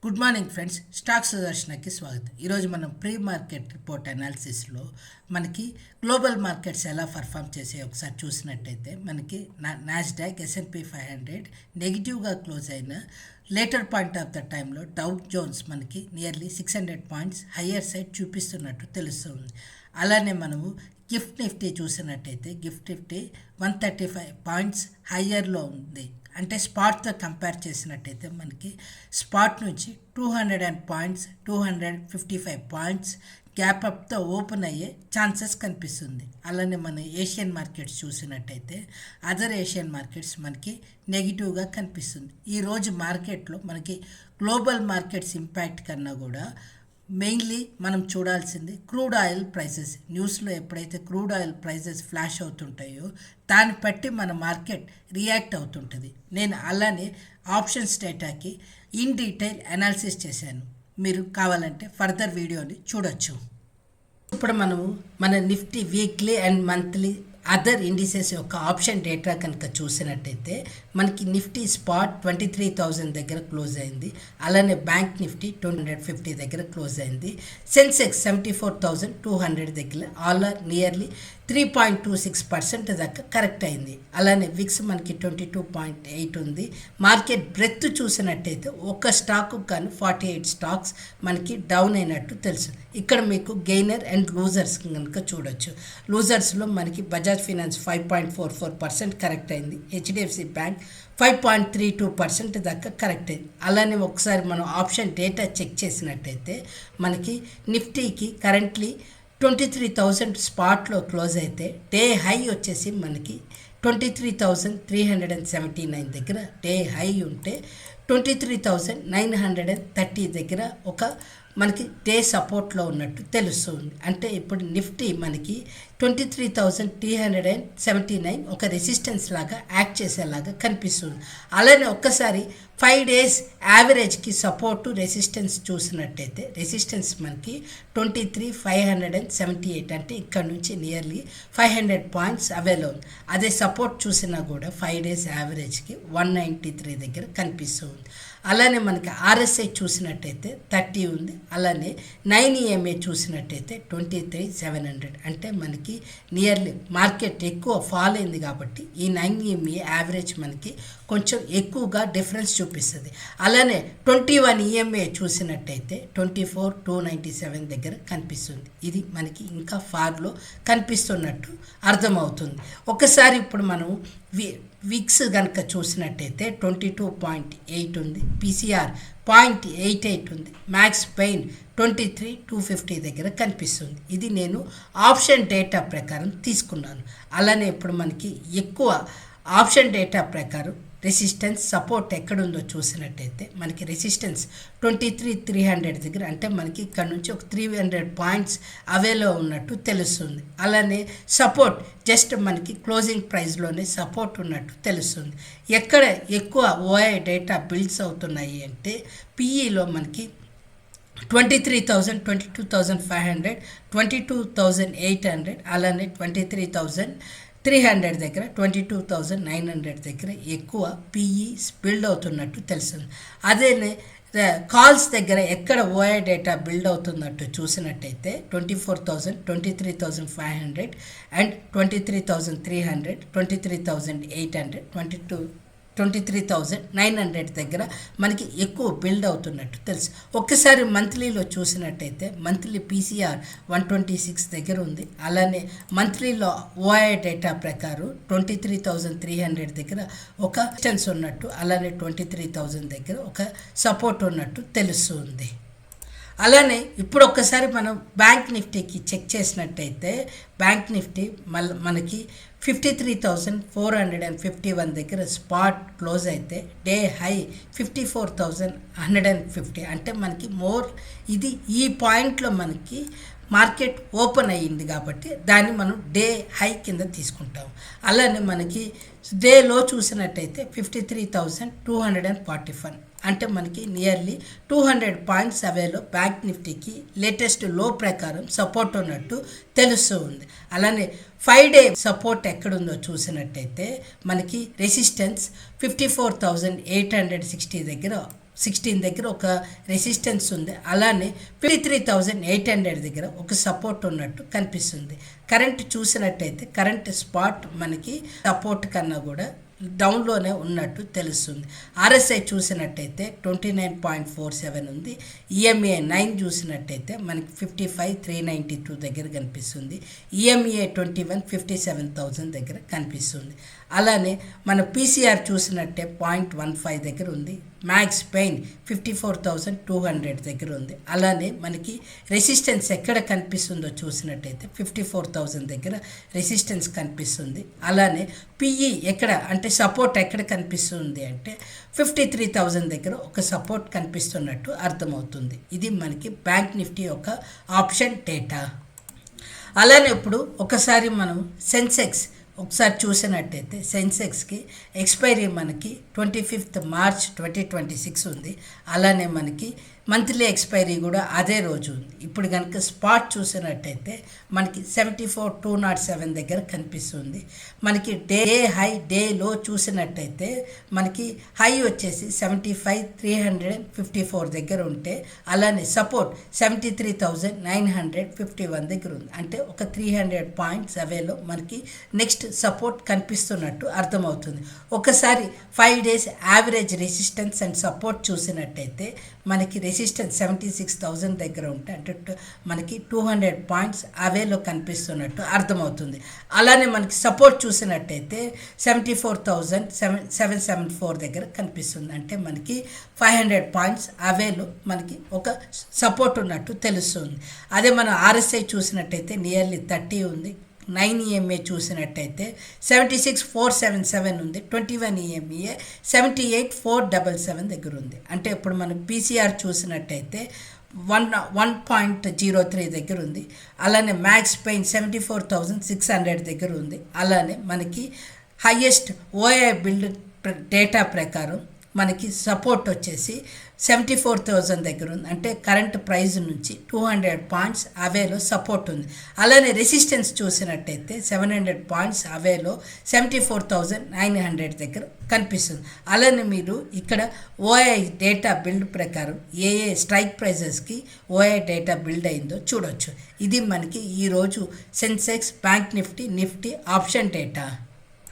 Good morning friends, stock సుదర్శనకి స్వాగతం. ఈరోజు మనం ప్రీ మార్కెట్ రిపోర్ట్ అనాలిసిస్లో మనకి గ్లోబల్ మార్కెట్స్ ఎలా పర్ఫామ్ చేసే ఒకసారి చూసినట్టయితే మనకి నాస్డాక్ S&P 500 నెగిటివ్గా క్లోజ్ అయిన లేటర్ పాయింట్ ఆఫ్ ద టైంలో డౌ జోన్స్ మనకి నియర్లీ 600 పాయింట్స్ హయ్యర్ సైడ్ చూపిస్తున్నట్టు తెలుస్తుంది. అలానే మనము గిఫ్ట్ నిఫ్టీ చూసినట్టయితే గిఫ్ట్ నిఫ్టీ 135 పాయింట్స్ హయ్యర్లో ఉంది. అంటే స్పాట్తో కంపేర్ చేసినట్టయితే మనకి స్పాట్ నుంచి 200 పాయింట్స్ 255 పాయింట్స్ గ్యాప్ అప్తో ఓపెన్ అయ్యే ఛాన్సెస్ కనిపిస్తుంది. అలానే మన ఏషియన్ మార్కెట్స్ చూసినట్టయితే అదర్ ఏషియన్ మార్కెట్స్ మనకి నెగిటివ్గా కనిపిస్తుంది. ఈరోజు మార్కెట్లో మనకి గ్లోబల్ మార్కెట్స్ ఇంపాక్ట్ కన్నా కూడా మెయిన్లీ మనం చూడాల్సింది క్రూడ్ ఆయిల్ ప్రైసెస్. న్యూస్లో ఎప్పుడైతే క్రూడ్ ఆయిల్ ప్రైసెస్ ఫ్లాష్ అవుతుంటాయో దాన్ని బట్టి మన మార్కెట్ రియాక్ట్ అవుతుంటుంది. నేను అలానే ఆప్షన్స్ డేటాకి ఇన్ డీటెయిల్ అనాలిసిస్ చేశాను. మీరు కావాలంటే ఫర్దర్ వీడియోని చూడొచ్చు. ఇప్పుడు మనము మన Nifty weekly and monthly other indices యొక్క ఆప్షన్ డేటా కనుక చూసినట్టయితే మనకి నిఫ్టీ స్పాట్ 23,000 దగ్గర క్లోజ్ అయింది. అలానే బ్యాంక్ నిఫ్టీ 250 దగ్గర క్లోజ్ అయింది. సెన్సెక్స్ 74,200 దగ్గర ఆల్ ఆర్ నియర్లీ 3.26% దాకా కరెక్ట్ అయింది. అలానే విక్స్ మనకి 22.8 ఉంది. మార్కెట్ బ్రెత్ చూసినట్టయితే ఒక్క స్టాక్ కానీ 48 స్టాక్స్ మనకి డౌన్ అయినట్టు తెలుసు. ఇక్కడ మీకు గెయినర్ అండ్ లూజర్స్ కనుక చూడొచ్చు. లూజర్స్లో మనకి బజాజ్ ఫైనాన్స్ 5.44% కరెక్ట్ అయింది. HDFC బ్యాంక్ 5.32% దాకా కరెక్ట్ అయింది. అలానే ఒకసారి మనం ఆప్షన్ డేటా చెక్ చేసినట్టయితే మనకి నిఫ్టీకి కరెంట్లీ 23,000 స్పాట్లో క్లోజ్ అయితే డే హై వచ్చేసి మనకి 23,379 దగ్గర డే హై ఉంటే 23,930 దగ్గర ఒక మనకి డే సపోర్ట్లో ఉన్నట్టు తెలుస్తుంది. అంటే ఇప్పుడు నిఫ్టీ మనకి 23,379 ఒక రెసిస్టెన్స్ లాగా యాక్ట్ చేసేలాగా కనిపిస్తుంది. అలానే ఒక్కసారి 5 days యావరేజ్కి సపోర్టు రెసిస్టెన్స్ చూసినట్టయితే రెసిస్టెన్స్ మనకి 23,578 అంటే ఇక్కడ నుంచి నియర్లీ 500 పాయింట్స్ అవైలబుల్ ఉంది. అదే సపోర్ట్ చూసినా కూడా 5 days యావరేజ్కి 193 దగ్గర కనిపిస్తుంది. అలానే మనకి RSI చూసినట్టయితే 30 ఉంది. అలానే 9 EMA చూసినట్టయితే 23,700 అంటే మనకి నియర్లీ మార్కెట్ ఎక్కువ ఫాల్ అయింది కాబట్టి ఈ 9 EMA యావరేజ్ మనకి కొంచెం ఎక్కువగా డిఫరెన్స్ చూపిస్తుంది. అలానే 21 EMA చూసినట్టయితే 24,297 దగ్గర కనిపిస్తుంది. ఇది మనకి ఇంకా ఫార్లో కనిపిస్తున్నట్టు అర్థమవుతుంది. ఒకసారి ఇప్పుడు మనం విక్స్ కనుక చూసినట్టయితే 22.8 ఉంది. PCR 0.88 ఉంది. మ్యాక్స్ పెయిన్ 23,250 దగ్గర కనిపిస్తుంది. ఇది నేను ఆప్షన్ డేటా ప్రకారం తీసుకున్నాను. అలానే ఇప్పుడు మనకి ఎక్కువ ఆప్షన్ డేటా ప్రకారం రెసిస్టెన్స్ సపోర్ట్ ఎక్కడుందో చూసినట్టయితే మనకి రెసిస్టెన్స్ 23,300 దగ్గర అంటే మనకి ఇక్కడ నుంచి ఒక 300 పాయింట్స్ అవేలో ఉన్నట్టు తెలుస్తుంది. అలానే సపోర్ట్ జస్ట్ మనకి క్లోజింగ్ ప్రైస్లోనే సపోర్ట్ ఉన్నట్టు తెలుస్తుంది. ఎక్కడ ఎక్కువ OI డేటా బిల్డ్స్ అవుతున్నాయి అంటే PEలో మనకి 23,000, 22,500, 22,800 అలానే 23,300 దగ్గర 22,900 దగ్గర ఎక్కువ PE బిల్డ్ అవుతున్నట్టు తెలుస్తుంది. అదే కాల్స్ దగ్గర ఎక్కడ OI డేటా బిల్డ్ అవుతున్నట్టు చూసినట్టయితే 24,000, 23,500 అండ్ 23,300, 23,800, 23,900 దగ్గర మనకి ఎక్కువ బిల్డ్ అవుతున్నట్టు తెలుసు. ఒక్కసారి మంత్లీలో చూసినట్టయితే మంత్లీ PCR 126 దగ్గర ఉంది. అలానే మంత్లీలో OI డేటా ప్రకారం 23,300 దగ్గర ఒక డిస్టెన్స్ ఉన్నట్టు అలానే 23,000 దగ్గర ఒక సపోర్ట్ ఉన్నట్టు తెలుస్తుంది. అలానే ఇప్పుడు ఒక్కసారి మనం బ్యాంక్ నిఫ్టీకి చెక్ చేసినట్టయితే బ్యాంక్ నిఫ్టీ మనకి 53,451 దగ్గర స్పాట్ క్లోజ్ అయితే డే హై 54,150 అంటే మనకి ఇది ఈ పాయింట్లో మనకి మార్కెట్ ఓపెన్ అయ్యింది కాబట్టి దాన్ని మనం డే హై కింద తీసుకుంటాం. అలానే మనకి డే లో చూసినట్టయితే 53,241 అంటే మనకి నియర్లీ 200 పాయింట్స్ అవేలో బ్యాంక్ నిఫ్టీకి లేటెస్ట్ లో ప్రకారం సపోర్ట్ ఉన్నట్టు తెలుస్తూ ఉంది. అలానే 5 day సపోర్ట్ ఎక్కడుందో చూసినట్టయితే మనకి రెసిస్టెన్స్ 54,860 దగ్గర 16 దగ్గర ఒక రెసిస్టెన్స్ ఉంది. అలానే 53,800 దగ్గర ఒక సపోర్ట్ ఉన్నట్టు కనిపిస్తుంది. కరెంట్ చూసినట్టయితే కరెంట్ స్పాట్ మనకి సపోర్ట్ కన్నా కూడా డౌన్లోనే ఉన్నట్టు తెలుస్తుంది. ఆర్ఎస్ఐ చూసినట్టయితే 29.47 ఉంది. ఈఎంఏ 9 చూసినట్టయితే మనకి 55,392 దగ్గర కనిపిస్తుంది. ఈఎంఏ 21 57,000 దగ్గర కనిపిస్తుంది. అలానే మన పీసీఆర్ చూసినట్టే 0.15 దగ్గర ఉంది. మ్యాక్స్ పెయిన్ 54,200 దగ్గర ఉంది. అలానే మనకి రెసిస్టెన్స్ ఎక్కడ కనిపిస్తుందో చూసినట్టయితే 54,000 దగ్గర రెసిస్టెన్స్ కనిపిస్తుంది. అలానే పిఈ ఎక్కడ అంటే సపోర్ట్ ఎక్కడ కనిపిస్తుంది అంటే 53,000 దగ్గర ఒక సపోర్ట్ కనిపిస్తున్నట్టు అర్థమవుతుంది. ఇది మనకి బ్యాంక్ నిఫ్టీ యొక్క ఆప్షన్ డేటా. అలానే ఇప్పుడు ఒకసారి మనం సెన్సెక్స్ ఒకసారి చూసినట్టయితే సెన్సెక్స్కి ఎక్స్పైరీ మనకి 25 మార్చ్ 2026 ఉంది. అలానే మనకి మంత్లీ ఎక్స్పైరీ కూడా అదే రోజు ఉంది. ఇప్పుడు కనుక స్పాట్ చూసినట్టయితే మనకి 74,207 దగ్గర కనిపిస్తుంది. మనకి డే హై డే లో చూసినట్టయితే మనకి హై వచ్చేసి 75,354 దగ్గర ఉంటే అలానే సపోర్ట్ 73,951 దగ్గర ఉంది. అంటే ఒక 300 పాయింట్స్ అవేలో మనకి నెక్స్ట్ సపోర్ట్ కనిపిస్తున్నట్టు అర్థమవుతుంది. ఒకసారి 5 days average resistance and support చూసినట్టయితే మనకి రెసిస్టెన్స్ 76,000 దగ్గర ఉంటే అంటే మనకి 200 పాయింట్స్ అవేలో కనిపిస్తున్నట్టు అర్థమవుతుంది. అలానే మనకి సపోర్ట్ చూసినట్టయితే 74,774 దగ్గర కనిపిస్తుంది. అంటే మనకి 500 పాయింట్స్ అవేలో మనకి ఒక సపోర్ట్ ఉన్నట్టు తెలుస్తుంది. అదే మనం ఆర్ఎస్ఐ చూసినట్టయితే నియర్లీ 30 ఉంది. 9 ఈఎంఏ చూసినట్టయితే 76,477 ఉంది. 21 ఈఎంఏ 78,477 దగ్గర ఉంది. అంటే ఇప్పుడు మనం పీసీఆర్ చూసినట్టయితే 1.03 దగ్గర ఉంది. అలానే మ్యాక్స్ పెయిన్ 74,600 దగ్గర ఉంది. అలానే మనకి హైయెస్ట్ ఓఐ బిల్డ్ డేటా ప్రకారం మనకి సపోర్ట్ వచ్చేసి 74,000 దగ్గర ఉంది. అంటే కరెంట్ ప్రైస్ నుంచి 200 పాయింట్స్ అవేలో సపోర్ట్ ఉంది. అలానే రెసిస్టెన్స్ చూసినట్టయితే 700 పాయింట్స్ అవేలో 74,900 దగ్గర కనిపిస్తుంది. అలానే మీరు ఇక్కడ ఓఐ డేటా బిల్డ్ ప్రకారం ఏ స్ట్రైక్ ప్రైజెస్కి ఓఐ డేటా బిల్డ్ అయిందో చూడొచ్చు. ఇది మనకి ఈరోజు Sensex, bank Nifty, Nifty option data.